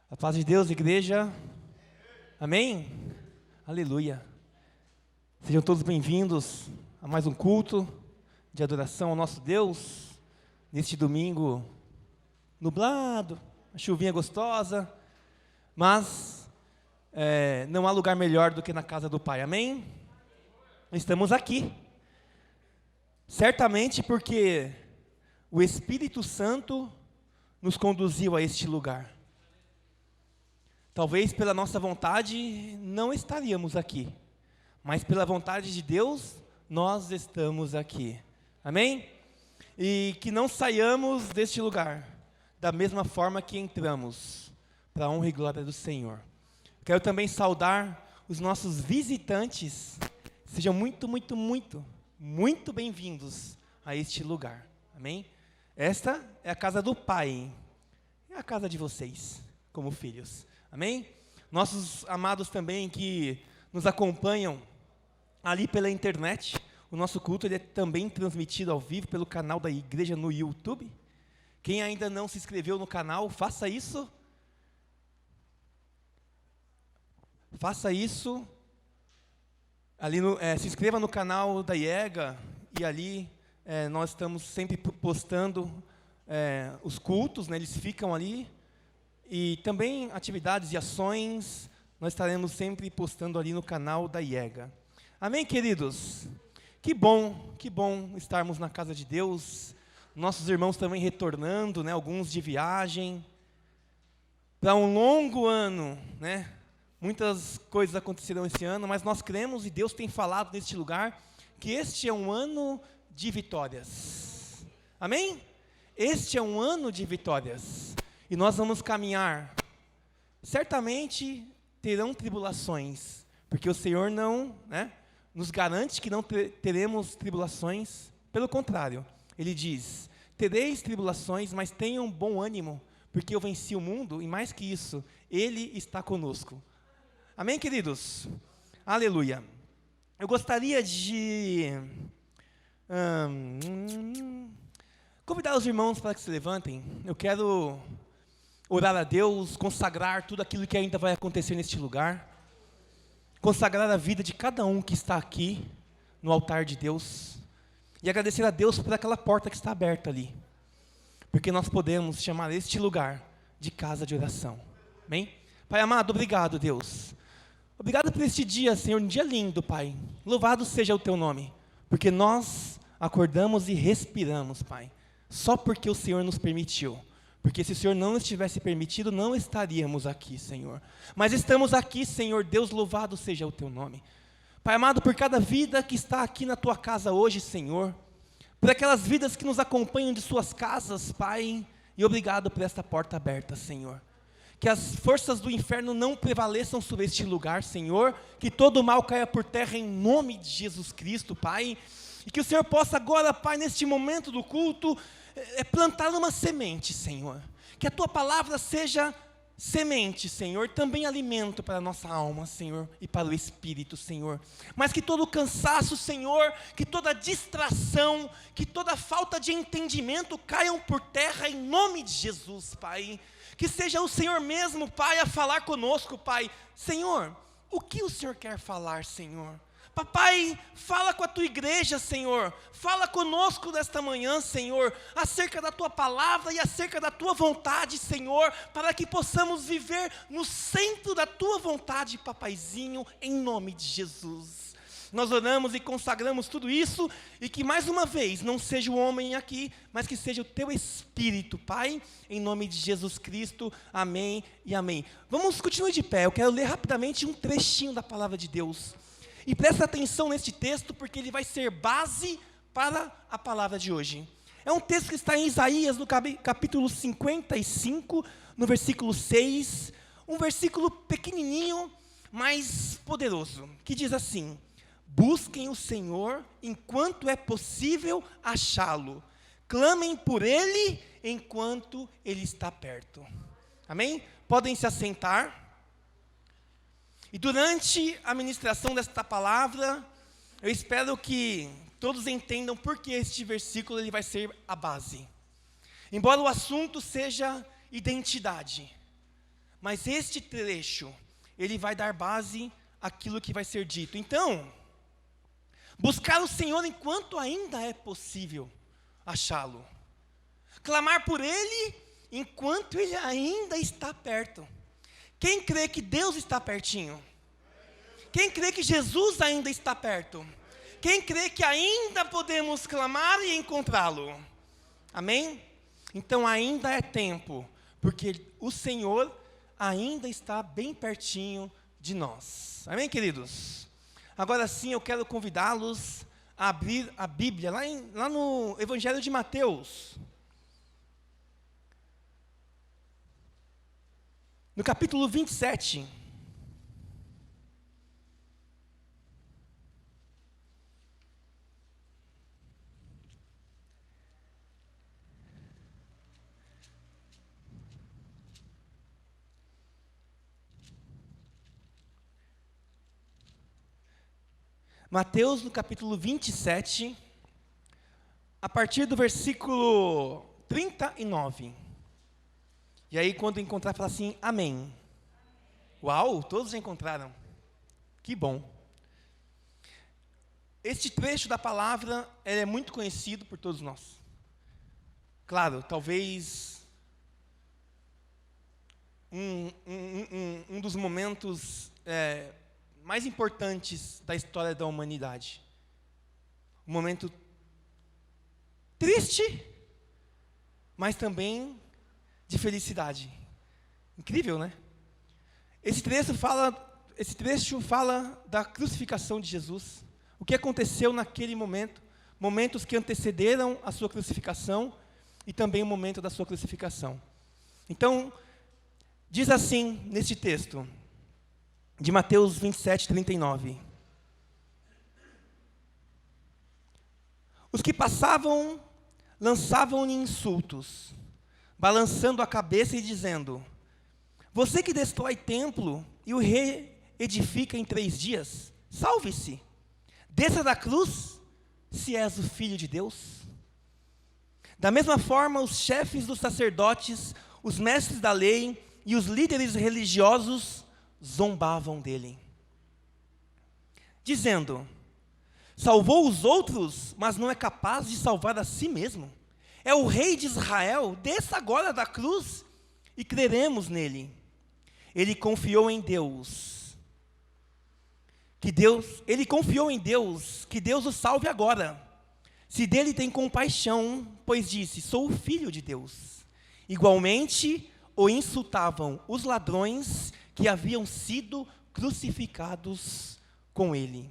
A paz de Deus, igreja. Amém? Aleluia. Sejam todos bem-vindos a mais um culto de adoração ao nosso Deus, neste domingo nublado, a chuvinha gostosa, mas não há lugar melhor do que na casa do Pai. Amém? Estamos aqui, certamente porque o Espírito Santo nos conduziu a este lugar. Talvez pela nossa vontade não estaríamos aqui, mas pela vontade de Deus nós estamos aqui. Amém? E que não saiamos deste lugar da mesma forma que entramos, para a honra e glória do Senhor. Quero também saudar os nossos visitantes. Sejam muito bem-vindos a este lugar. Amém? Esta é a casa do Pai, é a casa de vocês, como filhos. Amém? Nossos amados também que nos acompanham ali pela internet, o nosso culto ele é também transmitido ao vivo pelo canal da igreja no YouTube. Quem ainda não se inscreveu no canal, faça isso. Faça isso. Ali se inscreva no canal da IEGA e ali nós estamos sempre postando os cultos, né, eles ficam ali. E também atividades e ações, nós estaremos sempre postando ali no canal da IEGA. Amém, queridos? Que bom estarmos na casa de Deus. Nossos irmãos também retornando, né, alguns de viagem. Para um longo ano, né? Muitas coisas aconteceram esse ano, mas nós cremos e Deus tem falado neste lugar que este é um ano de vitórias. Amém? Este é um ano de vitórias. E nós vamos caminhar. Certamente terão tribulações, porque o Senhor não nos garante que não teremos tribulações. Pelo contrário, Ele diz: tereis tribulações, mas tenham bom ânimo, porque eu venci o mundo, e mais que isso, Ele está conosco. Amém, queridos? Aleluia. Eu gostaria de convidar os irmãos para que se levantem. Eu quero orar a Deus, consagrar tudo aquilo que ainda vai acontecer neste lugar, consagrar a vida de cada um que está aqui no altar de Deus, e agradecer a Deus por aquela porta que está aberta ali, porque nós podemos chamar este lugar de casa de oração. Amém? Pai amado, obrigado, Deus. Obrigado por este dia, Senhor, um dia lindo, Pai. Louvado seja o Teu nome, porque nós acordamos e respiramos, Pai, só porque o Senhor nos permitiu. Porque se o Senhor não nos tivesse permitido, não estaríamos aqui, Senhor. Mas estamos aqui, Senhor Deus, louvado seja o Teu nome. Pai amado, por cada vida que está aqui na Tua casa hoje, Senhor, por aquelas vidas que nos acompanham de suas casas, Pai, e obrigado por esta porta aberta, Senhor. Que as forças do inferno não prevaleçam sobre este lugar, Senhor, que todo o mal caia por terra em nome de Jesus Cristo, Pai, e que o Senhor possa agora, Pai, neste momento do culto, plantar uma semente, Senhor, que a Tua palavra seja semente, Senhor, também alimento para a nossa alma, Senhor, e para o Espírito, Senhor, mas que todo cansaço, Senhor, que toda distração, que toda falta de entendimento caiam por terra em nome de Jesus, Pai, que seja o Senhor mesmo, Pai, a falar conosco, Pai. Senhor, o que o Senhor quer falar, Senhor? Papai, fala com a Tua igreja, Senhor, fala conosco nesta manhã, Senhor, acerca da Tua palavra e acerca da Tua vontade, Senhor, para que possamos viver no centro da Tua vontade, Papaizinho, em nome de Jesus. Nós oramos e consagramos tudo isso, e que mais uma vez, não seja o homem aqui, mas que seja o Teu Espírito, Pai, em nome de Jesus Cristo, amém e amém. Vamos continuar de pé, eu quero ler rapidamente um trechinho da palavra de Deus. E presta atenção neste texto, porque ele vai ser base para a palavra de hoje. É um texto que está em Isaías, no capítulo 55, no versículo 6. Um versículo pequenininho, mas poderoso, que diz assim: busquem o Senhor enquanto é possível achá-lo. Clamem por Ele enquanto Ele está perto. Amém? Podem se assentar. E durante a ministração desta palavra, eu espero que todos entendam por que este versículo ele vai ser a base. Embora o assunto seja identidade, mas este trecho, ele vai dar base àquilo que vai ser dito. Então, buscar o Senhor enquanto ainda é possível achá-lo. Clamar por Ele enquanto Ele ainda está perto. Quem crê que Deus está pertinho? Quem crê que Jesus ainda está perto? Quem crê que ainda podemos clamar e encontrá-lo? Amém? Então ainda é tempo, porque o Senhor ainda está bem pertinho de nós. Amém, queridos? Agora sim, eu quero convidá-los a abrir a Bíblia, lá no Evangelho de Mateus. No capítulo 27. Mateus, no capítulo 27, a partir do versículo 39. E aí, quando encontrar, fala assim, amém. Uau, todos já encontraram. Que bom. Este trecho da palavra é muito conhecido por todos nós. Claro, talvez um dos momentos mais importantes da história da humanidade. Um momento triste, mas também de felicidade. Incrível, né? Esse trecho fala da crucificação de Jesus. O que aconteceu naquele momento, momentos que antecederam a sua crucificação e também o momento da sua crucificação. Então, diz assim neste texto, de Mateus 27, 39. Os que passavam lançavam-lhe insultos, balançando a cabeça e dizendo: você que destrói templo e o reedifica em 3 dias, salve-se, desça da cruz, se és o Filho de Deus. Da mesma forma, os chefes dos sacerdotes, os mestres da lei e os líderes religiosos zombavam dele, dizendo: salvou os outros, mas não é capaz de salvar a si mesmo. É o rei de Israel, desça agora da cruz e creremos nele. Ele confiou em Deus, que Deus o salve agora, se dele tem compaixão, pois disse: sou o Filho de Deus. Igualmente o insultavam os ladrões que haviam sido crucificados com ele.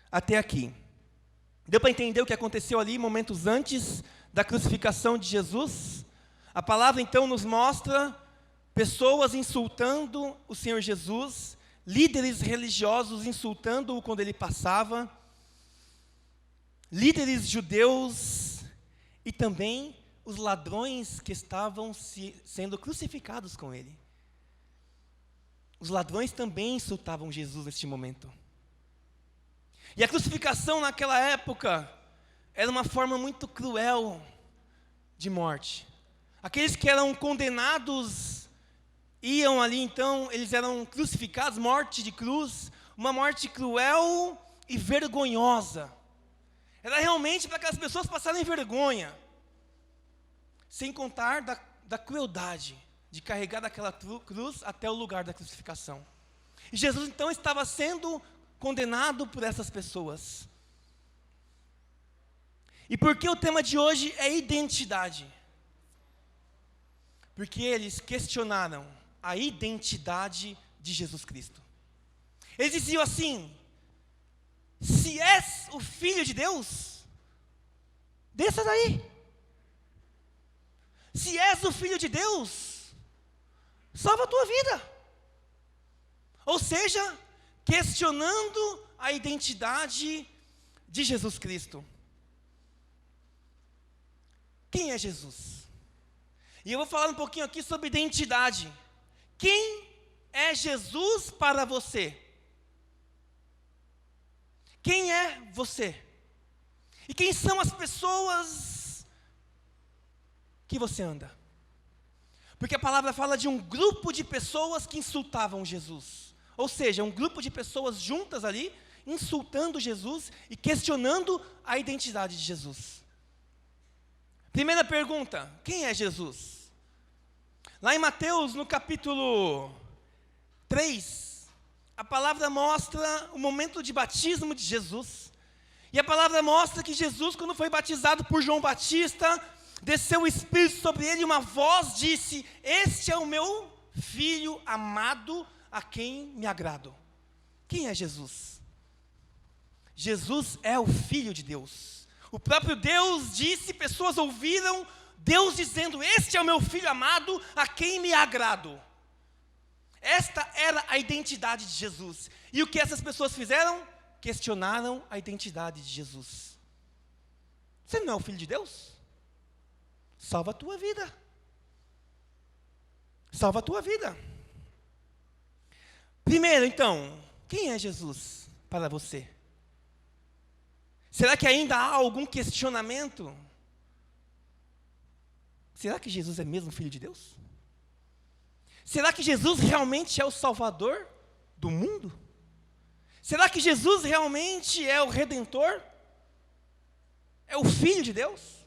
Até aqui. Deu para entender o que aconteceu ali, momentos antes da crucificação de Jesus? A palavra então nos mostra pessoas insultando o Senhor Jesus, líderes religiosos insultando-o quando ele passava, líderes judeus e também os ladrões que estavam sendo crucificados com ele. Os ladrões também insultavam Jesus neste momento. E a crucificação naquela época era uma forma muito cruel de morte. Aqueles que eram condenados iam ali, então, eles eram crucificados, morte de cruz, uma morte cruel e vergonhosa. Era realmente para aquelas pessoas passarem vergonha, sem contar da crueldade de carregar aquela cruz até o lugar da crucificação. E Jesus então estava sendo condenado por essas pessoas. E por que o tema de hoje é identidade? Porque eles questionaram a identidade de Jesus Cristo. Eles diziam assim: se és o Filho de Deus, desça daí. Se és o Filho de Deus, salva a tua vida. Ou seja, questionando a identidade de Jesus Cristo. Quem é Jesus? E eu vou falar um pouquinho aqui sobre identidade. Quem é Jesus para você? Quem é você? E quem são as pessoas que você anda? Porque a palavra fala de um grupo de pessoas que insultavam Jesus. Ou seja, um grupo de pessoas juntas ali, insultando Jesus e questionando a identidade de Jesus. Primeira pergunta, quem é Jesus? Lá em Mateus, no capítulo 3, a palavra mostra o momento de batismo de Jesus. E a palavra mostra que Jesus, quando foi batizado por João Batista, desceu o Espírito sobre ele e uma voz disse: este é o meu filho amado, a quem me agrado. Quem é Jesus? Jesus é o Filho de Deus. O próprio Deus disse, pessoas ouviram Deus dizendo: este é o meu filho amado, a quem me agrado. Esta era a identidade de Jesus. E o que essas pessoas fizeram? Questionaram a identidade de Jesus. Você não é o Filho de Deus? Salva a tua vida. Salva a tua vida. Primeiro, então, quem é Jesus para você? Será que ainda há algum questionamento? Será que Jesus é mesmo Filho de Deus? Será que Jesus realmente é o Salvador do mundo? Será que Jesus realmente é o Redentor? É o Filho de Deus?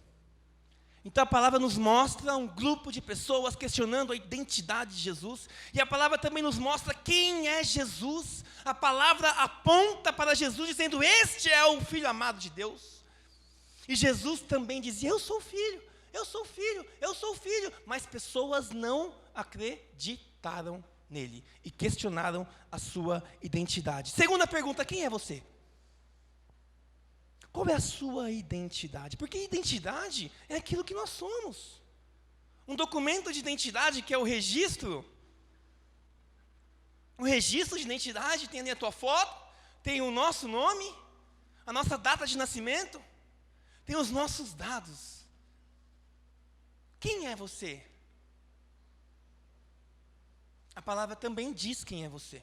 Então a palavra nos mostra um grupo de pessoas questionando a identidade de Jesus. E a palavra também nos mostra quem é Jesus. A palavra aponta para Jesus dizendo: este é o Filho amado de Deus. E Jesus também dizia: eu sou filho, eu sou filho, eu sou filho. Mas pessoas não acreditaram nele e questionaram a sua identidade. Segunda pergunta: quem é você? Qual é a sua identidade? Porque identidade é aquilo que nós somos. Um documento de identidade, que é o registro de identidade, tem ali a tua foto, tem o nosso nome, a nossa data de nascimento, tem os nossos dados. Quem é você? A palavra também diz quem é você.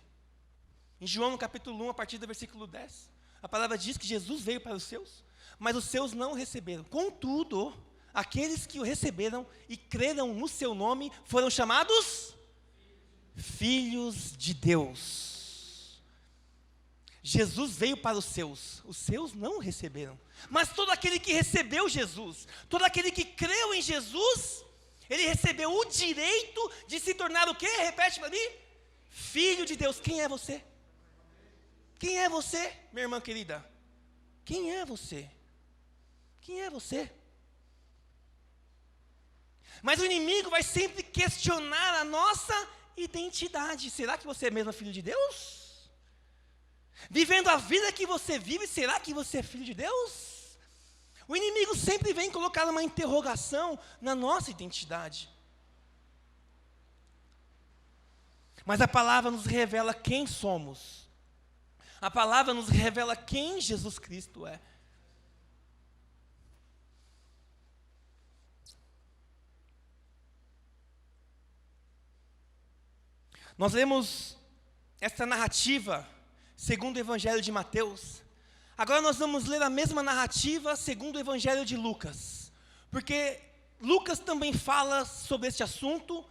Em João, no capítulo 1, a partir do versículo 10, a palavra diz que Jesus veio para os seus, mas os seus não o receberam. Contudo, aqueles que o receberam e creram no seu nome foram chamados filhos de Deus. Jesus veio para os seus não o receberam. Mas todo aquele que recebeu Jesus, todo aquele que creu em Jesus, ele recebeu o direito de se tornar o quê? Repete para mim. Filho de Deus. Quem é você? Quem é você, minha irmã querida? Quem é você? Quem é você? Mas o inimigo vai sempre questionar a nossa identidade. Será que você é mesmo filho de Deus? Vivendo a vida que você vive, será que você é filho de Deus? O inimigo sempre vem colocar uma interrogação na nossa identidade. Mas a palavra nos revela quem somos. A palavra nos revela quem Jesus Cristo é. Nós lemos essa narrativa segundo o Evangelho de Mateus. Agora nós vamos ler a mesma narrativa segundo o Evangelho de Lucas. Porque Lucas também fala sobre este assunto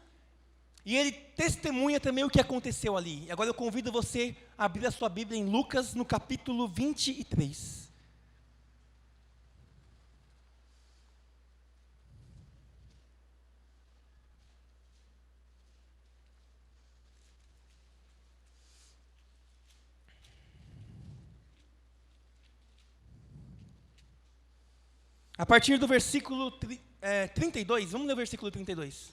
e ele testemunha também o que aconteceu ali. Agora eu convido você a abrir a sua Bíblia em Lucas, no capítulo 23. A partir do versículo 32, vamos ler o versículo 32.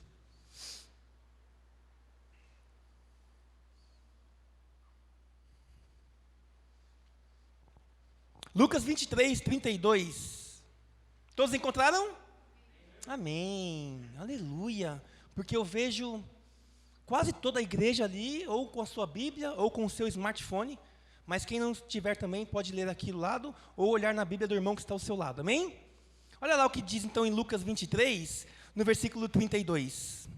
Lucas 23, 32. Todos encontraram? Amém. Aleluia. Porque eu vejo quase toda a igreja ali, ou com a sua Bíblia, ou com o seu smartphone. Mas quem não tiver também pode ler aqui do lado, ou olhar na Bíblia do irmão que está ao seu lado. Amém? Olha lá o que diz então em Lucas 23, no versículo 32.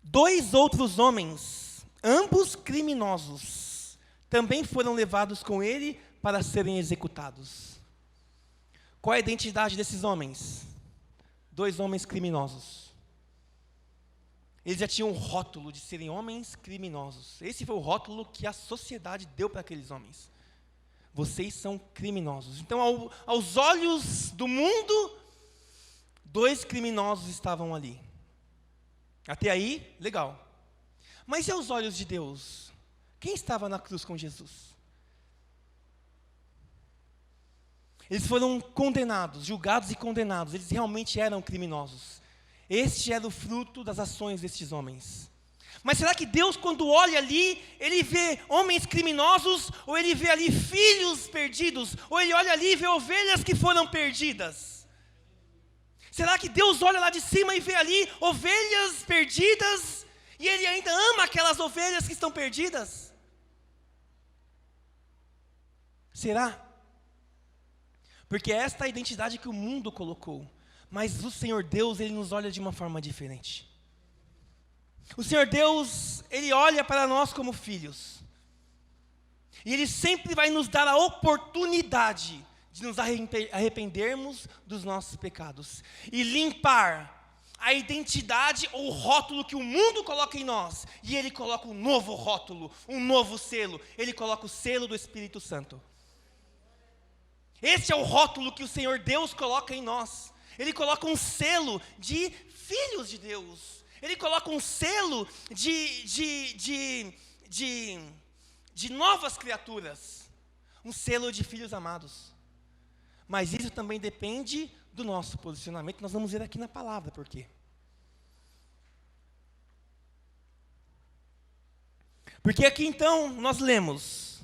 2 outros homens, ambos criminosos, também foram levados com ele para serem executados. Qual é a identidade desses homens? dois homens criminosos. Eles já tinham um rótulo de serem homens criminosos. Esse foi o rótulo que a sociedade deu para aqueles homens. Vocês são criminosos. Então, aos olhos do mundo, dois criminosos estavam ali. Até aí, legal. Mas e aos olhos de Deus? Quem estava na cruz com Jesus? Eles foram condenados, julgados e condenados. Eles realmente eram criminosos. Este era o fruto das ações destes homens. Mas será que Deus, quando olha ali, Ele vê homens criminosos, ou Ele vê ali filhos perdidos, ou Ele olha ali e vê ovelhas que foram perdidas? Será que Deus olha lá de cima e vê ali ovelhas perdidas, e Ele ainda ama aquelas ovelhas que estão perdidas? Será? Porque esta é a identidade que o mundo colocou. Mas o Senhor Deus, Ele nos olha de uma forma diferente. O Senhor Deus, Ele olha para nós como filhos. E Ele sempre vai nos dar a oportunidade de nos arrependermos dos nossos pecados. E limpar a identidade ou o rótulo que o mundo coloca em nós. E Ele coloca um novo rótulo, um novo selo. Ele coloca o selo do Espírito Santo. Esse é o rótulo que o Senhor Deus coloca em nós. Ele coloca um selo de filhos de Deus. Ele coloca um selo de novas criaturas. Um selo de filhos amados. Mas isso também depende do nosso posicionamento. Nós vamos ver aqui na palavra por quê. Porque aqui então nós lemos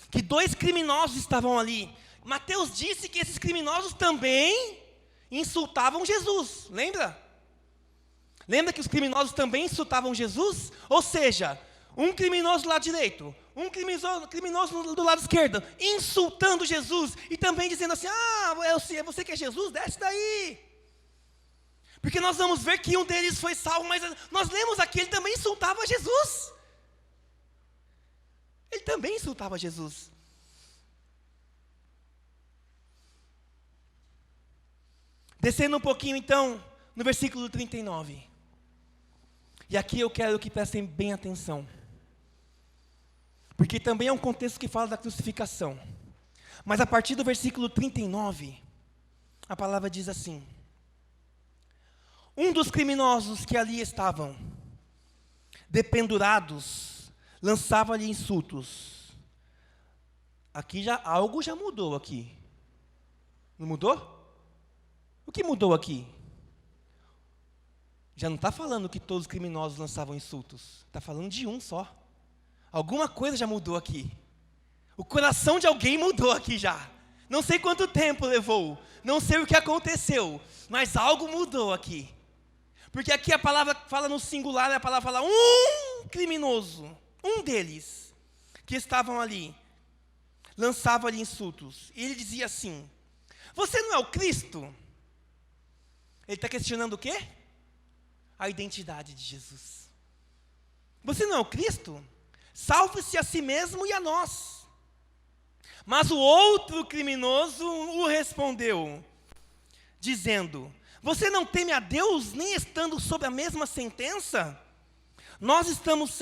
que dois criminosos estavam ali. Mateus disse que esses criminosos também insultavam Jesus, lembra? Lembra que os criminosos também insultavam Jesus? Ou seja, um criminoso do lado direito, um criminoso do lado esquerdo, insultando Jesus, e também dizendo assim, você que é Jesus, desce daí. Porque nós vamos ver que um deles foi salvo, mas nós lemos aqui, ele também insultava Jesus. Ele também insultava Jesus. Descendo um pouquinho então, no versículo 39. E aqui eu quero que prestem bem atenção. Porque também é um contexto que fala da crucificação. Mas a partir do versículo 39, a palavra diz assim: um dos criminosos que ali estavam, dependurados, lançava-lhe insultos. Aqui algo já mudou aqui. Não mudou? O que mudou aqui? Já não está falando que todos os criminosos lançavam insultos. Está falando de um só. Alguma coisa já mudou aqui. O coração de alguém mudou aqui já. Não sei quanto tempo levou. Não sei o que aconteceu. Mas algo mudou aqui. Porque aqui a palavra fala no singular, a palavra fala um criminoso. Um deles, que estavam ali, lançava-lhe insultos. E ele dizia assim: você não é o Cristo? Ele está questionando o quê? A identidade de Jesus. Você não é o Cristo? Salve-se a si mesmo e a nós. Mas o outro criminoso o respondeu, dizendo: você não teme a Deus, nem estando sob a mesma sentença? Nós estamos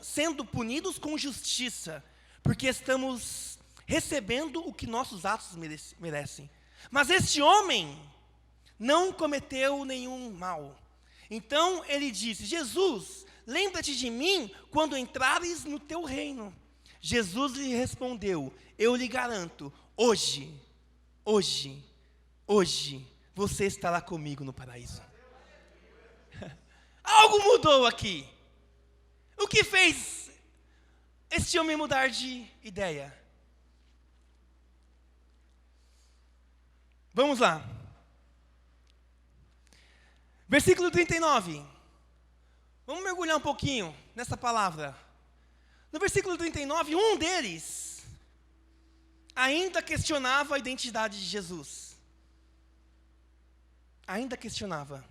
sendo punidos com justiça, porque estamos recebendo o que nossos atos merecem. Mas este homem não cometeu nenhum mal. Então ele disse: Jesus, lembra-te de mim quando entrares no teu reino. Jesus lhe respondeu: eu lhe garanto, hoje, você estará comigo no paraíso. Algo mudou aqui. O que fez este homem mudar de ideia? Vamos lá. Versículo 39. Vamos mergulhar um pouquinho nessa palavra. No versículo 39, um deles ainda questionava a identidade de Jesus. Ainda questionava.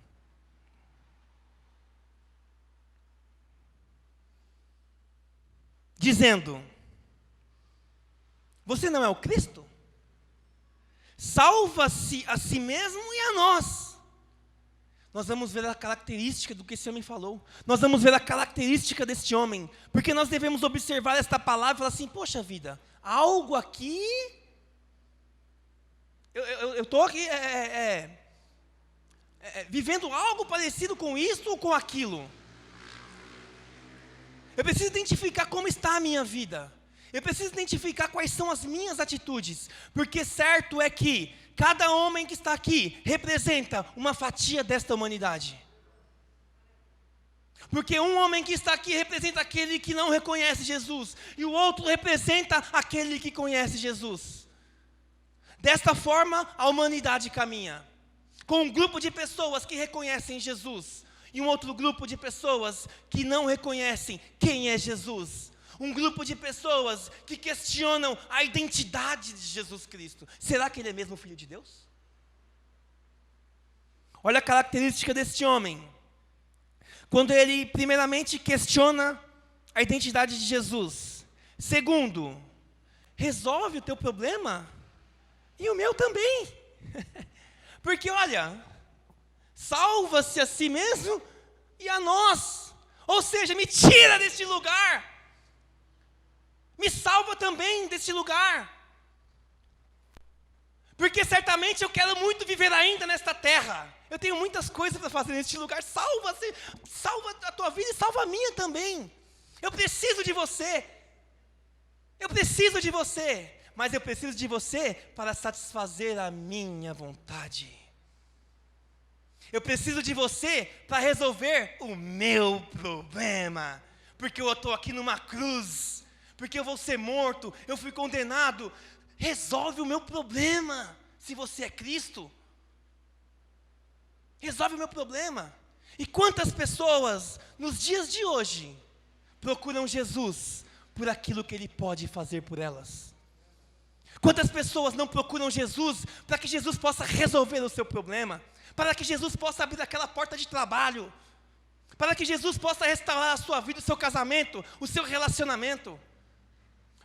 Dizendo: você não é o Cristo? salva-se a si mesmo e a nós. Nós vamos ver a característica do que esse homem falou. Nós vamos ver a característica deste homem. Porque nós devemos observar esta palavra e falar assim, poxa vida, algo aqui... Eu estou aqui vivendo algo parecido com isso ou com aquilo. Eu preciso identificar como está a minha vida. Eu preciso identificar quais são as minhas atitudes. Porque certo é que cada homem que está aqui representa uma fatia desta humanidade. Porque um homem que está aqui representa aquele que não reconhece Jesus. E o outro representa aquele que conhece Jesus. Desta forma, a humanidade caminha. Com um grupo de pessoas que reconhecem Jesus. E um outro grupo de pessoas que não reconhecem quem é Jesus. Um grupo de pessoas que questionam a identidade de Jesus Cristo. Será que ele é mesmo Filho de Deus? Olha a característica deste homem. Quando ele, primeiramente, questiona a identidade de Jesus. Segundo, resolve o teu problema e o meu também. Porque, olha, salva-se a si mesmo e a nós. Ou seja, me tira deste lugar. Me salva também deste lugar. Porque certamente eu quero muito viver ainda nesta terra. Eu tenho muitas coisas para fazer neste lugar. Salva a tua vida e salva a minha também. Eu preciso de você. Eu preciso de você. Mas eu preciso de você para satisfazer a minha vontade. Eu preciso de você para resolver o meu problema. Porque eu estou aqui numa cruz. Porque eu vou ser morto. Eu fui condenado. Resolve o meu problema. Se você é Cristo. Resolve o meu problema. E quantas pessoas, nos dias de hoje, procuram Jesus por aquilo que Ele pode fazer por elas? Quantas pessoas não procuram Jesus para que Jesus possa resolver o seu problema? Para que Jesus possa abrir aquela porta de trabalho? Para que Jesus possa restaurar a sua vida, o seu casamento, o seu relacionamento?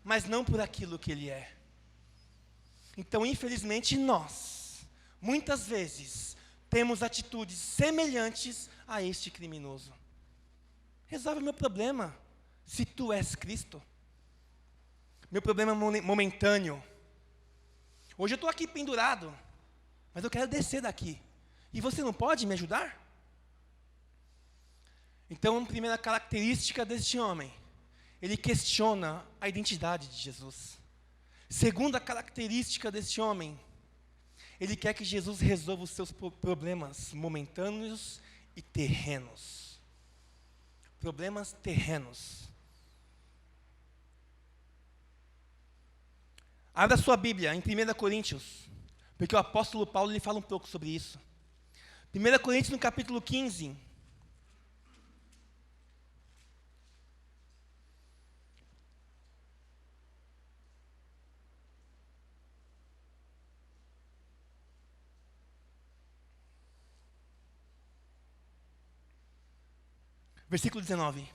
Mas não por aquilo que Ele é. Então, infelizmente, nós, muitas vezes, temos atitudes semelhantes a este criminoso. Resolve o meu problema, se tu és Cristo. Meu problema é momentâneo. Hoje eu estou aqui pendurado, mas eu quero descer daqui. E você não pode me ajudar? Então, a primeira característica deste homem, ele questiona a identidade de Jesus. Segunda característica deste homem, ele quer que Jesus resolva os seus problemas momentâneos e terrenos. Problemas terrenos. Abra sua Bíblia em 1 Coríntios, porque o apóstolo Paulo ele fala um pouco sobre isso. 1 Coríntios no capítulo 15. Versículo 19.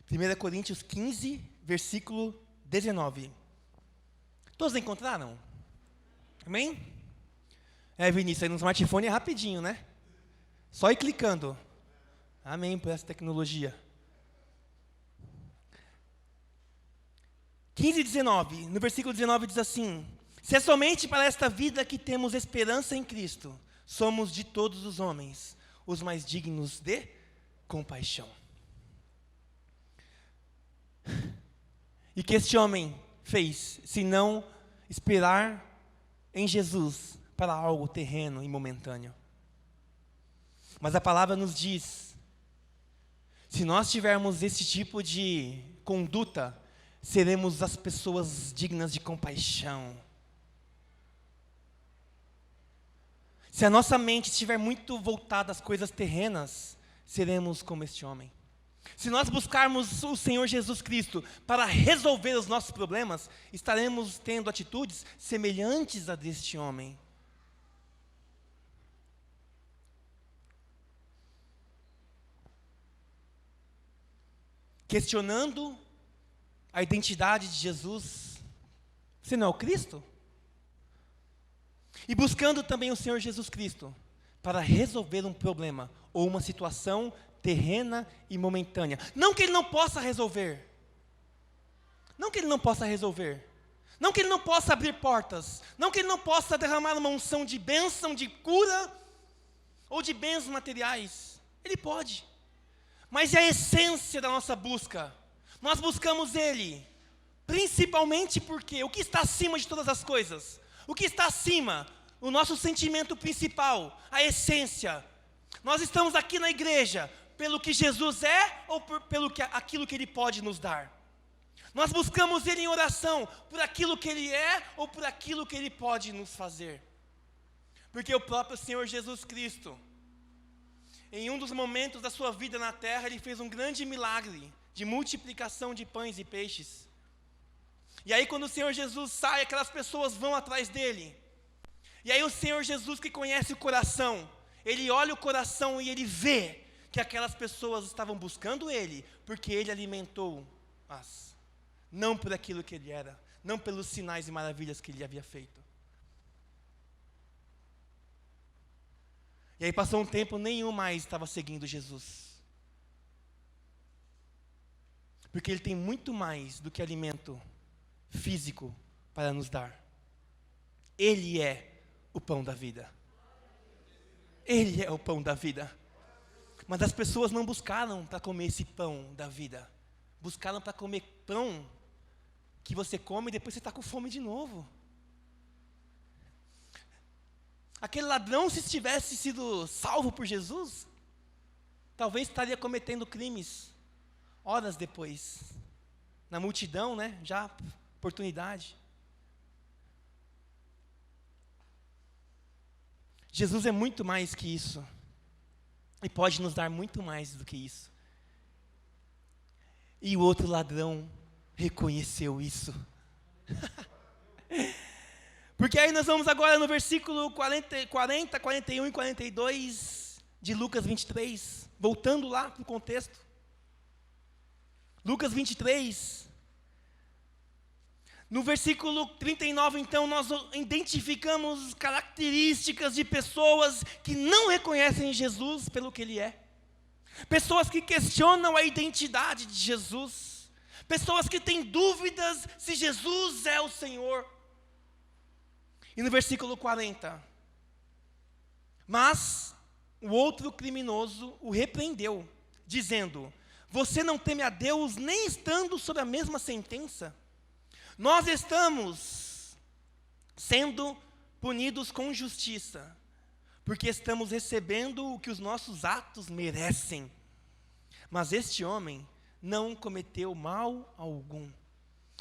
1 Coríntios 15, versículo 19. Todos encontraram? Amém? Vinícius, aí no smartphone é rapidinho, né? Só ir clicando. Amém por essa tecnologia. 15 e 19. No versículo 19 diz assim: se é somente para esta vida que temos esperança em Cristo, somos de todos os homens os mais dignos de compaixão. E que este homem fez, se não esperar em Jesus para algo terreno e momentâneo. Mas a palavra nos diz, se nós tivermos esse tipo de conduta, seremos as pessoas dignas de compaixão. Se a nossa mente estiver muito voltada às coisas terrenas, seremos como este homem. Se nós buscarmos o Senhor Jesus Cristo para resolver os nossos problemas, estaremos tendo atitudes semelhantes a deste homem. Questionando a identidade de Jesus, Você não é o Cristo? E buscando também o Senhor Jesus Cristo para resolver um problema ou uma situação terrena e momentânea. Não que Ele não possa resolver. Não que Ele não possa resolver. Não que Ele não possa abrir portas. Não que Ele não possa derramar uma unção de bênção, de cura ou de bens materiais. Ele pode. Mas é a essência da nossa busca. Nós buscamos Ele, principalmente porque o que está acima de todas as coisas? O que está acima? O nosso sentimento principal, a essência. Nós estamos aqui na igreja pelo que Jesus é ou pelo que aquilo que Ele pode nos dar? Nós buscamos Ele em oração por aquilo que Ele é ou por aquilo que Ele pode nos fazer? Porque o próprio Senhor Jesus Cristo, em um dos momentos da sua vida na terra, Ele fez um grande milagre de multiplicação de pães e peixes. E aí quando o Senhor Jesus sai, aquelas pessoas vão atrás dEle. E aí o Senhor Jesus, que conhece o coração, Ele olha o coração e Ele vê que aquelas pessoas estavam buscando Ele, porque Ele alimentou-as, não por aquilo que Ele era, não pelos sinais e maravilhas que Ele havia feito. E aí passou um tempo, nenhum mais estava seguindo Jesus. Porque Ele tem muito mais do que alimento físico para nos dar. Ele é o pão da vida. Ele é o pão da vida. Mas as pessoas não buscaram para comer esse pão da vida. Buscaram para comer pão que você come e depois você está com fome de novo. Aquele ladrão, se tivesse sido salvo por Jesus, talvez estaria cometendo crimes horas depois. Na multidão, né? Já oportunidade. Jesus é muito mais que isso. E pode nos dar muito mais do que isso. E o outro ladrão reconheceu isso. Porque aí nós vamos agora no versículo 40, 41 e 42 de Lucas 23. Voltando lá para o contexto. Lucas 23. No versículo 39, então, nós identificamos características de pessoas que não reconhecem Jesus pelo que Ele é. Pessoas que questionam a identidade de Jesus. Pessoas que têm dúvidas se Jesus é o Senhor. E no versículo 40, mas o outro criminoso o repreendeu, dizendo: você não teme a Deus nem estando sob a mesma sentença? Nós estamos sendo punidos com justiça, porque estamos recebendo o que os nossos atos merecem. Mas este homem não cometeu mal algum.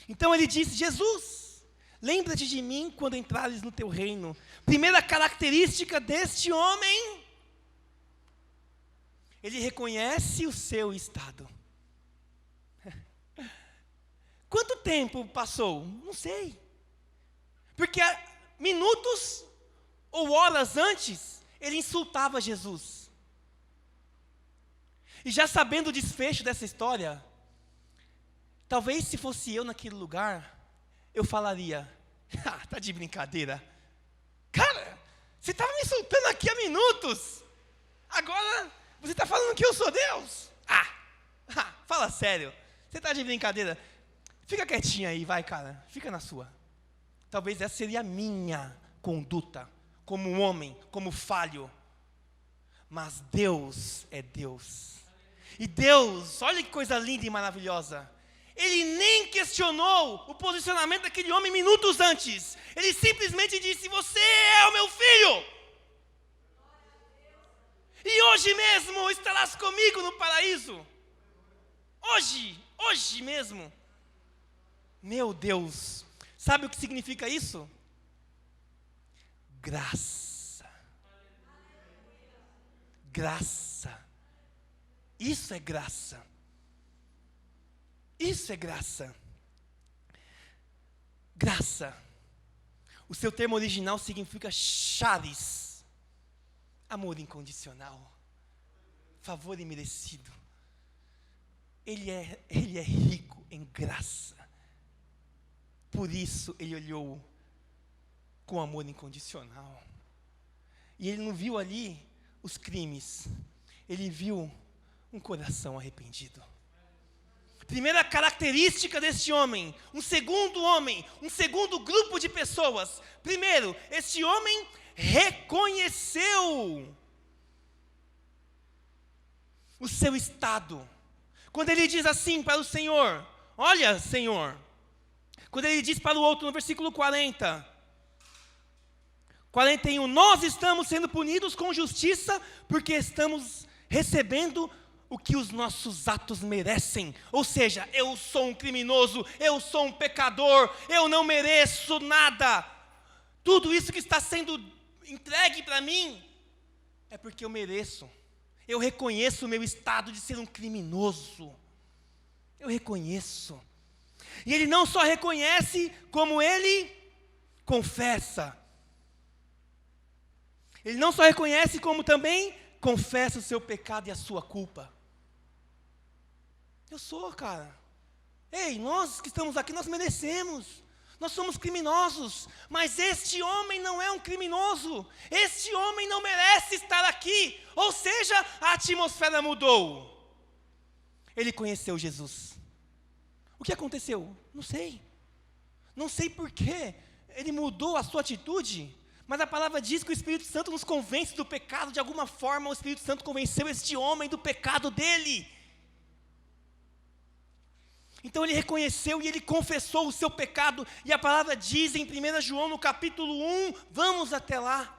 Então ele disse: Jesus, lembra-te de mim quando entrares no teu reino. Primeira característica deste homem, ele reconhece o seu estado. Quanto tempo passou? Não sei. Porque minutos ou horas antes, ele insultava Jesus. E já sabendo o desfecho dessa história, talvez se fosse eu naquele lugar, eu falaria: tá de brincadeira. Cara, você estava me insultando aqui há minutos. Agora você está falando que eu sou Deus? Fala sério. Você está de brincadeira? Fica quietinho aí, vai, cara. Fica na sua. Talvez essa seria a minha conduta, como um homem, como falho. Mas Deus é Deus. E Deus, olha que coisa linda e maravilhosa. Ele nem questionou o posicionamento daquele homem minutos antes. Ele simplesmente disse: você é o meu filho. E hoje mesmo estarás comigo no paraíso. Hoje mesmo. Meu Deus, sabe o que significa isso? Graça. Graça. Isso é graça. Isso é graça. Graça. O seu termo original significa charis. Amor incondicional. Favor imerecido. Ele é rico em graça. por isso ele olhou com amor incondicional. E ele não viu ali os crimes, ele viu um coração arrependido. Primeira característica deste homem, um segundo grupo de pessoas. Primeiro, este homem reconheceu o seu estado. Quando ele diz assim para o Senhor, olha, Senhor, quando ele diz para o outro no versículo 41, nós estamos sendo punidos com justiça porque estamos recebendo o que os nossos atos merecem. Ou seja, eu sou um criminoso, eu sou um pecador, eu não mereço nada. Tudo isso que está sendo entregue para mim é porque eu mereço. Eu reconheço o meu estado de ser um criminoso. Eu reconheço. E ele não só reconhece, como ele confessa. Ele não só reconhece, como também confessa o seu pecado e a sua culpa. Eu sou, cara. Ei, nós que estamos aqui, nós merecemos. Nós somos criminosos. Mas este homem não é um criminoso. Este homem não merece estar aqui. Ou seja, a atmosfera mudou. Ele conheceu Jesus. O que aconteceu? Não sei. Não sei por quê. Ele mudou a sua atitude. Mas a palavra diz que o Espírito Santo nos convence do pecado. De alguma forma, o Espírito Santo convenceu este homem do pecado dele. Então ele reconheceu e ele confessou o seu pecado. E a palavra diz em 1 João, no capítulo 1, vamos até lá.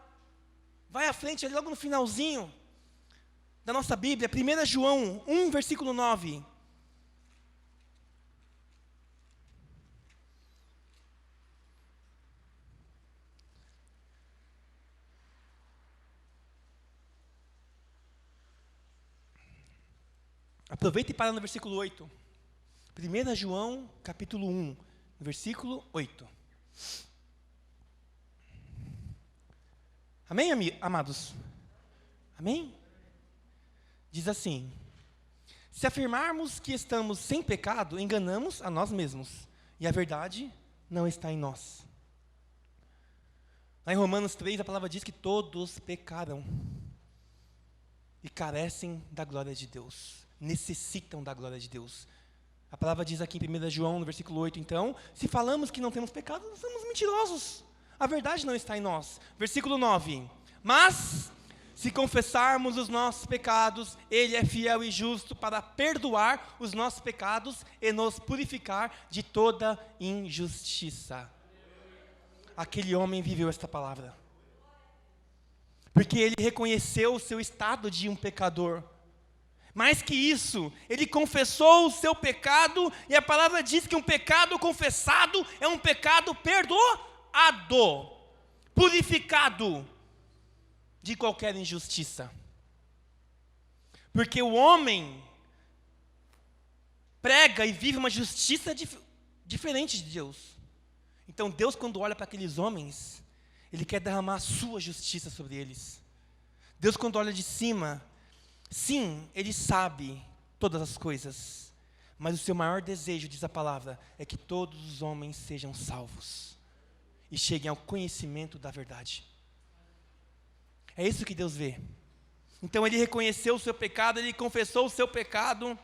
Vai à frente, ali logo no finalzinho da nossa Bíblia, 1 João 1, versículo 9. Aproveita e para no versículo 8. 1 João, capítulo 1, versículo 8. Amém, amados? Amém? Diz assim: se afirmarmos que estamos sem pecado, enganamos a nós mesmos, e a verdade não está em nós. Lá em Romanos 3, a palavra diz que todos pecaram e carecem da glória de Deus, necessitam da glória de Deus. A palavra diz aqui em 1 João, no versículo 8, então, se falamos que não temos pecado, nós somos mentirosos. A verdade não está em nós. Versículo 9, mas se confessarmos os nossos pecados, Ele é fiel e justo para perdoar os nossos pecados e nos purificar de toda injustiça. Aquele homem viveu esta palavra. Porque ele reconheceu o seu estado de um pecador. Mais que isso, ele confessou o seu pecado, e a palavra diz que um pecado confessado é um pecado perdoado, purificado de qualquer injustiça. Porque o homem prega e vive uma justiça diferente de Deus. Então Deus, quando olha para aqueles homens, Ele quer derramar a sua justiça sobre eles. Deus, quando olha de cima, sim, Ele sabe todas as coisas, mas o seu maior desejo, diz a palavra, é que todos os homens sejam salvos e cheguem ao conhecimento da verdade. É isso que Deus vê. Então ele reconheceu o seu pecado, ele confessou o seu pecado.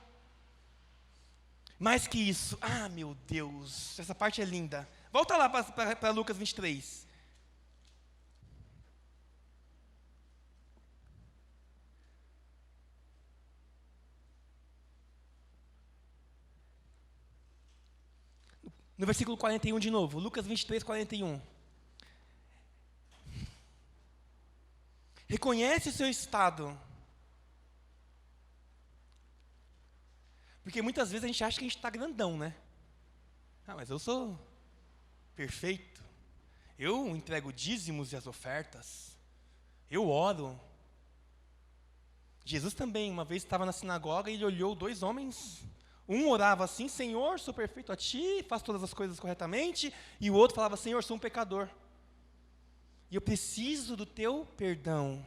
Mais que isso, meu Deus, essa parte é linda. Volta lá para Lucas 23. No versículo 41 de novo, Lucas 23, 41. Reconhece o seu estado. Porque muitas vezes a gente acha que a gente está grandão, né? Mas eu sou perfeito. Eu entrego dízimos e as ofertas. Eu oro. Jesus também, uma vez estava na sinagoga e ele olhou dois homens. Um orava assim: Senhor, sou perfeito a Ti, faço todas as coisas corretamente. E o outro falava: Senhor, sou um pecador. E eu preciso do Teu perdão.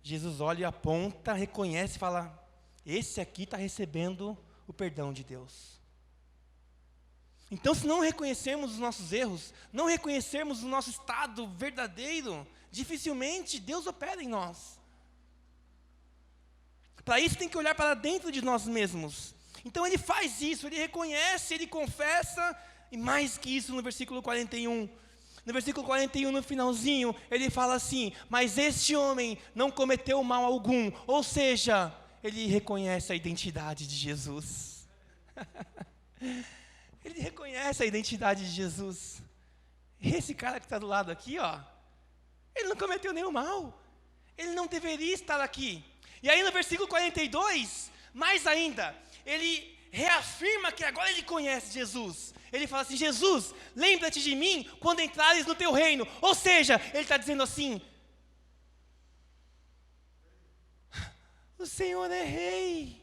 Jesus olha e aponta, reconhece e fala: esse aqui está recebendo o perdão de Deus. Então, se não reconhecermos os nossos erros, não reconhecermos o nosso estado verdadeiro, dificilmente Deus opera em nós. Para isso tem que olhar para dentro de nós mesmos. Então ele faz isso, ele reconhece, ele confessa, e mais que isso no versículo 41. No versículo 41, no finalzinho, ele fala assim: mas este homem não cometeu mal algum. Ou seja, ele reconhece a identidade de Jesus. Ele reconhece a identidade de Jesus. Esse cara que está do lado aqui, ó, ele não cometeu nenhum mal. Ele não deveria estar aqui. E aí no versículo 42, mais ainda, ele reafirma que agora ele conhece Jesus. Ele fala assim: Jesus, lembra-te de mim quando entrares no teu reino. Ou seja, ele está dizendo assim: o Senhor é rei.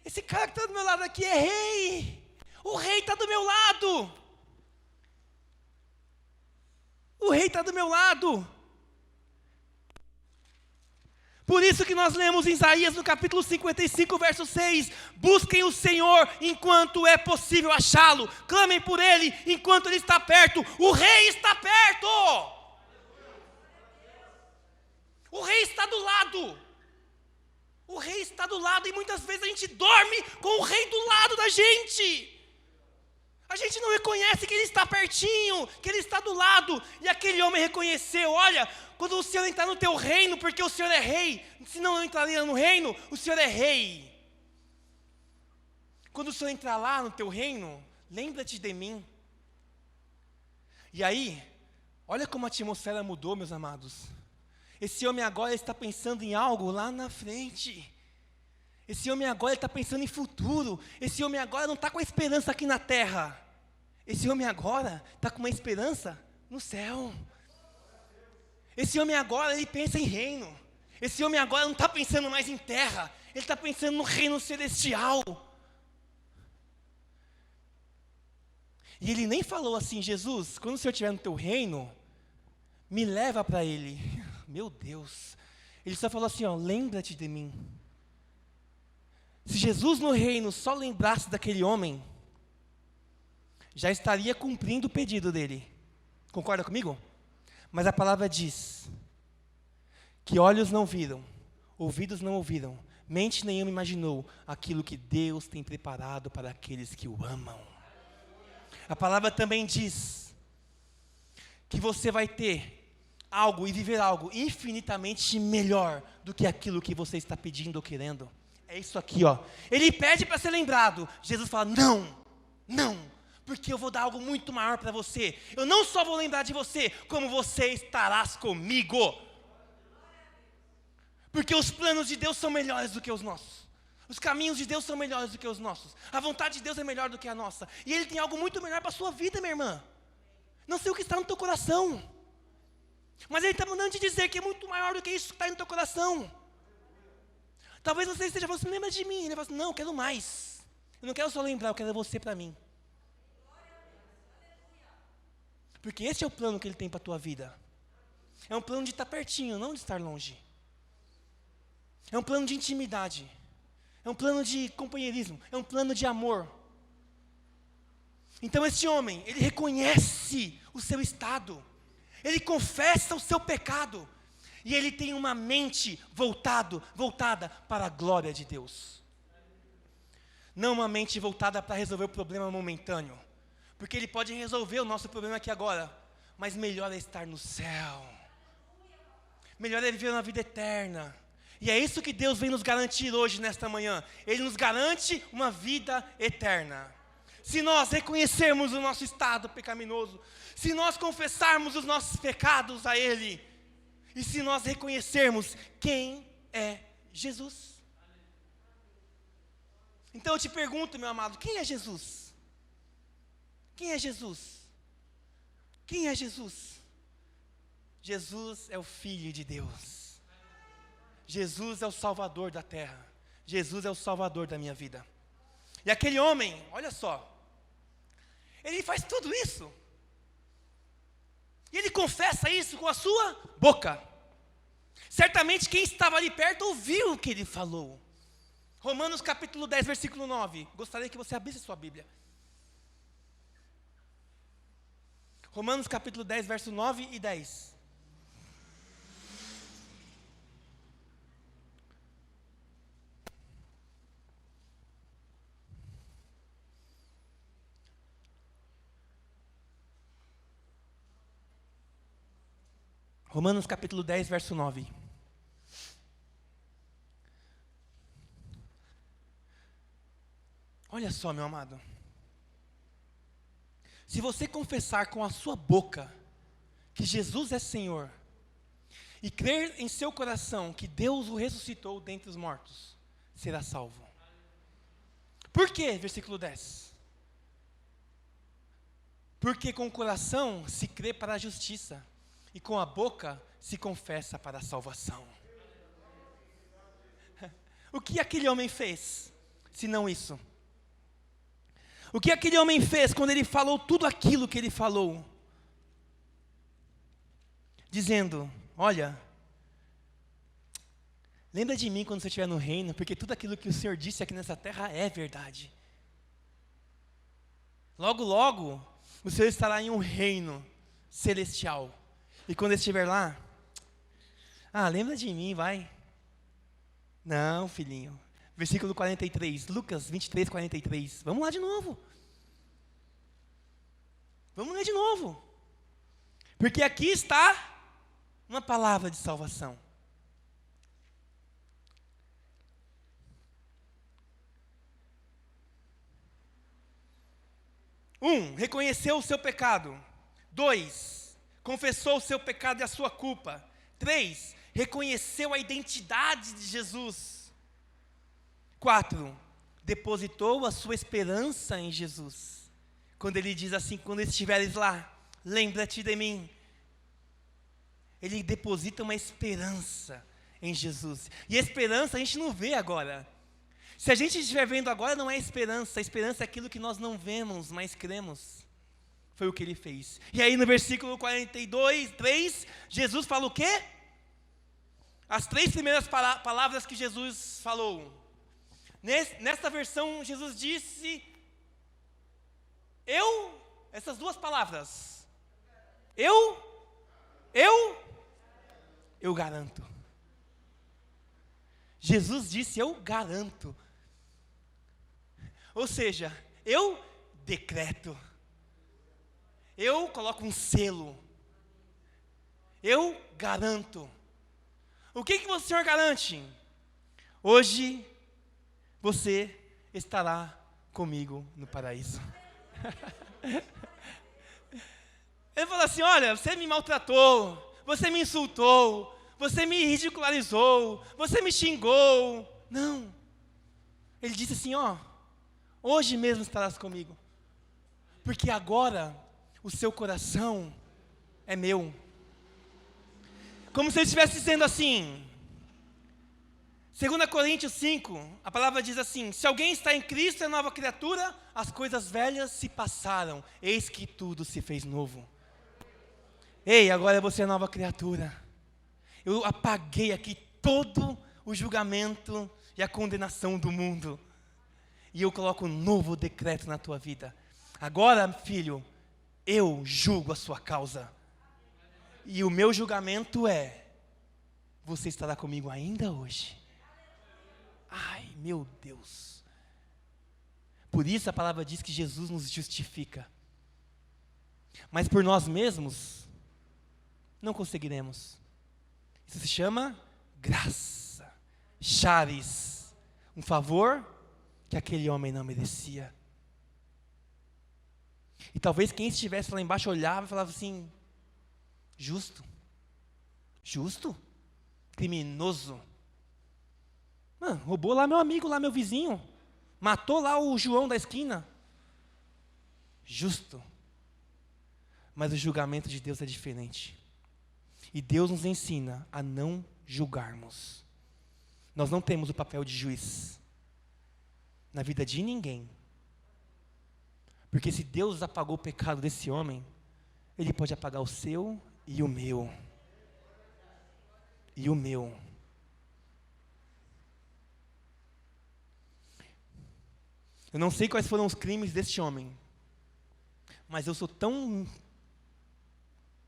Esse cara que está do meu lado aqui é rei. O rei está do meu lado. O rei está do meu lado. Por isso que nós lemos em Isaías no capítulo 55, verso 6, busquem o Senhor enquanto é possível achá-lo, clamem por Ele enquanto Ele está perto, o rei está perto, o rei está do lado, o rei está do lado, e muitas vezes a gente dorme com o rei do lado da gente. A gente não reconhece que ele está pertinho, que ele está do lado. E aquele homem reconheceu: olha, quando o Senhor entrar no teu reino, porque o Senhor é rei, senão não entraria no reino, o Senhor é rei. Quando o Senhor entrar lá no teu reino, lembra-te de mim. E aí, olha como a atmosfera mudou, meus amados. Esse homem agora está pensando em algo lá na frente. Esse homem agora está pensando em futuro. Esse homem agora não está com a esperança aqui na terra. Esse homem agora está com uma esperança no céu. Esse homem agora, ele pensa em reino. Esse homem agora não está pensando mais em terra. Ele está pensando no reino celestial. E ele nem falou assim: Jesus, quando o Senhor estiver no teu reino, me leva para ele. Meu Deus. Ele só falou assim: ó, lembra-te de mim. Se Jesus no reino só lembrasse daquele homem, já estaria cumprindo o pedido dele. Concorda comigo? Mas a palavra diz que olhos não viram, ouvidos não ouviram, mente nenhuma imaginou aquilo que Deus tem preparado para aqueles que o amam. A palavra também diz que você vai ter algo e viver algo infinitamente melhor do que aquilo que você está pedindo ou querendo. É isso aqui, ó. Ele pede para ser lembrado. Jesus fala: não, porque eu vou dar algo muito maior para você. Eu não só vou lembrar de você, como você estarás comigo. Porque os planos de Deus são melhores do que os nossos. Os caminhos de Deus são melhores do que os nossos. A vontade de Deus é melhor do que a nossa. E Ele tem algo muito melhor para a sua vida, minha irmã. Não sei o que está no teu coração, mas Ele está mandando te dizer que é muito maior do que isso que está no teu coração. Talvez você esteja falando assim: lembra de mim. Ele fala assim: não, eu quero mais. Eu não quero só lembrar, eu quero você para mim. Porque esse é o plano que Ele tem para a tua vida. É um plano de estar pertinho, não de estar longe. É um plano de intimidade. É um plano de companheirismo. É um plano de amor. Então esse homem, ele reconhece o seu estado. Ele confessa o seu pecado. E ele tem uma mente voltada para a glória de Deus. Não uma mente voltada para resolver o problema momentâneo. Porque Ele pode resolver o nosso problema aqui agora. Mas melhor é estar no céu. Melhor é viver uma vida eterna. E é isso que Deus vem nos garantir hoje, nesta manhã. Ele nos garante uma vida eterna. Se nós reconhecermos o nosso estado pecaminoso, se nós confessarmos os nossos pecados a Ele, e se nós reconhecermos quem é Jesus. Então eu te pergunto, meu amado, quem é Jesus? Quem é Jesus? Quem é Jesus? Jesus é o Filho de Deus. Jesus é o Salvador da terra. Jesus é o Salvador da minha vida. E aquele homem, olha só, ele faz tudo isso. E ele confessa isso com a sua boca. Certamente quem estava ali perto ouviu o que ele falou. Romanos capítulo 10, versículo 9. Gostaria que você abrisse sua Bíblia. Romanos capítulo 10, verso 9 e 10. Romanos capítulo 10, verso 9. Olha só, meu amado. Se você confessar com a sua boca que Jesus é Senhor, e crer em seu coração que Deus o ressuscitou dentre os mortos, será salvo. Por quê? Versículo 10. Porque com o coração se crê para a justiça, e com a boca se confessa para a salvação. O que aquele homem fez, se não isso? O que aquele homem fez quando ele falou tudo aquilo que ele falou? Dizendo, olha, lembra de mim quando você estiver no reino, porque tudo aquilo que o Senhor disse aqui nessa terra é verdade. Logo, logo, o Senhor estará em um reino celestial. E quando estiver lá, lembra de mim, vai. Não, filhinho. Versículo 43, Lucas 23, 43. Vamos lá de novo. Vamos ler de novo. Porque aqui está uma palavra de salvação. Reconheceu o seu pecado. 2, confessou o seu pecado e a sua culpa. 3, reconheceu a identidade de Jesus. 4, depositou a sua esperança em Jesus. Quando ele diz assim, quando estiveres lá, lembra-te de mim. Ele deposita uma esperança em Jesus. E esperança a gente não vê agora. Se a gente estiver vendo agora, não é esperança. A esperança é aquilo que nós não vemos, mas cremos. Foi o que ele fez. E aí no versículo 42, 3, Jesus fala o quê? As 3 primeiras palavras que Jesus falou. Nesta versão, Jesus disse, essas 2 palavras, eu garanto. Jesus disse, eu garanto. Ou seja, eu decreto. Eu coloco um selo. Eu garanto. O que o Senhor garante? Hoje, você estará comigo no paraíso. Ele falou assim, olha, você me maltratou, você me insultou, você me ridicularizou, você me xingou. Não. Ele disse assim, hoje mesmo estarás comigo. Porque agora o seu coração é meu. Como se ele estivesse dizendo assim, 2 Coríntios 5, a palavra diz assim, se alguém está em Cristo é nova criatura, as coisas velhas se passaram, eis que tudo se fez novo. Ei, agora você é nova criatura. Eu apaguei aqui todo o julgamento e a condenação do mundo. E eu coloco um novo decreto na tua vida. Agora, filho, eu julgo a sua causa. E o meu julgamento é, você estará comigo ainda hoje. Ai, meu Deus. Por isso a palavra diz que Jesus nos justifica. Mas por nós mesmos, não conseguiremos. Isso se chama graça. Charis. Um favor que aquele homem não merecia. E talvez quem estivesse lá embaixo olhava e falava assim, justo? Justo? Criminoso? Roubou lá meu amigo, lá meu vizinho. Matou lá o João da esquina. Justo. Mas o julgamento de Deus é diferente. E Deus nos ensina a não julgarmos. Nós não temos o papel de juiz na vida de ninguém. Porque se Deus apagou o pecado desse homem, Ele pode apagar o seu e o meu. E o meu. Eu não sei quais foram os crimes deste homem, mas eu sou tão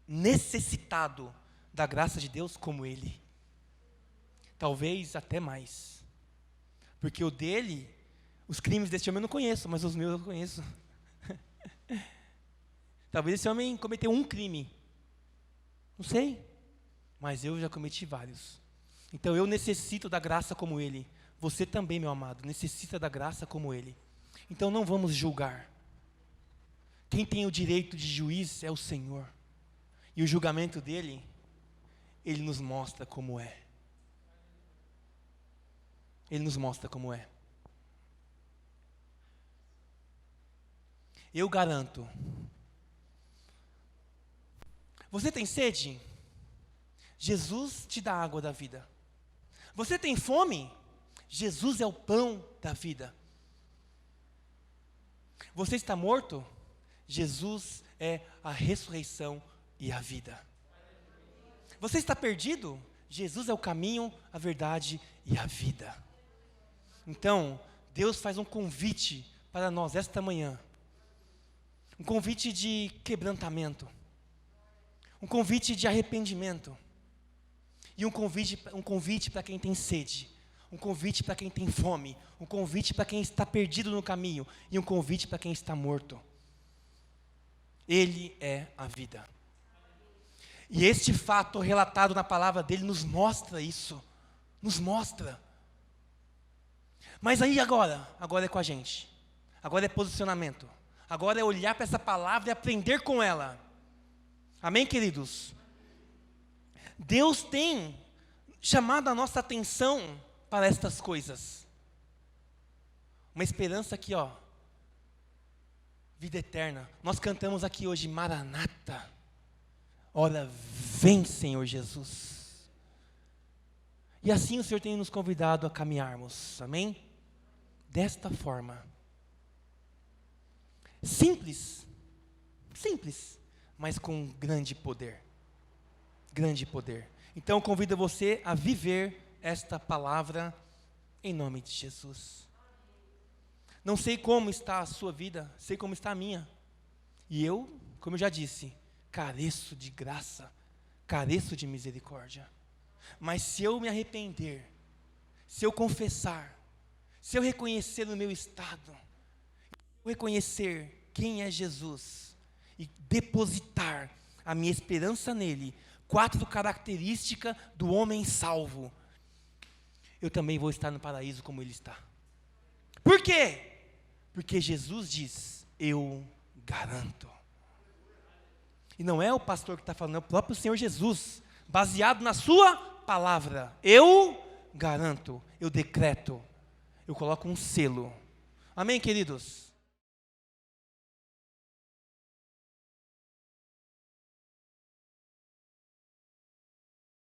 necessitado da graça de Deus como ele. Talvez até mais. Porque os crimes deste homem eu não conheço, mas os meus eu conheço. Talvez esse homem cometeu um crime. Não sei. Mas eu já cometi vários. Então eu necessito da graça como ele. Você também, meu amado, necessita da graça como ele. Então não vamos julgar. Quem tem o direito de juiz é o Senhor. E o julgamento dele, ele nos mostra como é. Ele nos mostra como é. Eu garanto. Você tem sede? Jesus te dá a água da vida. Você tem fome? Jesus é o pão da vida. Você está morto? Jesus é a ressurreição e a vida. Você está perdido? Jesus é o caminho, a verdade e a vida. Então, Deus faz um convite para nós esta manhã. Um convite de quebrantamento. Um convite de arrependimento. E um convite para quem tem sede. Um convite para quem tem fome. Um convite para quem está perdido no caminho. E um convite para quem está morto. Ele é a vida. E este fato relatado na palavra dele nos mostra isso. Nos mostra. Mas aí agora é com a gente. Agora é posicionamento. Agora é olhar para essa palavra e aprender com ela. Amém, queridos? Deus tem chamado a nossa atenção para estas coisas. Uma esperança aqui, ó. Vida eterna. Nós cantamos aqui hoje, Maranata. Ora, vem, Senhor Jesus. E assim o Senhor tem nos convidado a caminharmos. Amém? Desta forma. Simples, mas com grande poder. Grande poder. Então convido você a viver esta palavra em nome de Jesus. Não sei como está a sua vida, sei como está a minha. E eu, como eu já disse, careço de graça, careço de misericórdia. Mas se eu me arrepender, se eu confessar, se eu reconhecer o meu estado, reconhecer quem é Jesus e depositar a minha esperança nele, 4 características do homem salvo, eu também vou estar no paraíso como ele está. Por quê? Porque Jesus diz, eu garanto. E não é o pastor que está falando, é o próprio Senhor Jesus, baseado na sua palavra. Eu garanto, eu decreto, eu coloco um selo. Amém, queridos?